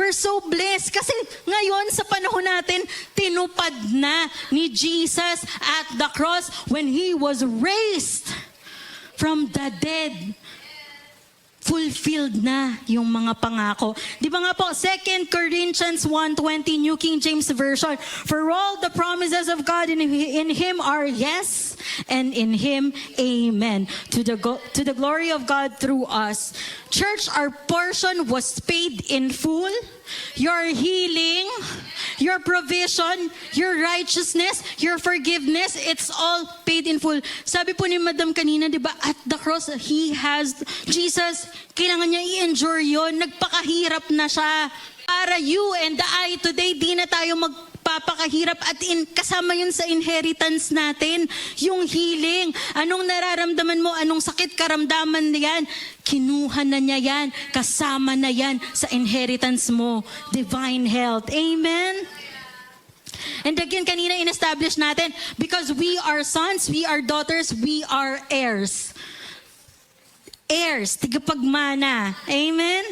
We're so blessed kasi ngayon sa panahon natin, tinupad na ni Jesus at the cross when He was raised from the dead. Fulfilled na yung mga pangako. Di ba nga po, 2 Corinthians 1:20, New King James Version, for all the promises of God in Him are yes, and in Him, amen. To the glory of God through us. Church, our portion was paid in full. Your healing, your provision, your righteousness, your forgiveness, it's all paid in full. Sabi po ni Madam kanina, di ba, at the cross, Jesus, kailangan niya i-endure yun. Nagpakahirap na siya. Para you and I, today, di na tayo magpapakahirap at kasama yun sa inheritance natin. Yung healing. Anong nararamdaman mo? Anong sakit karamdaman yan? Kinuha na niya yan. Kasama na yan sa inheritance mo. Divine health. Amen? And again, kanina in-establish natin, because we are sons, we are daughters, we are heirs. Heirs, tigapagmana. Amen?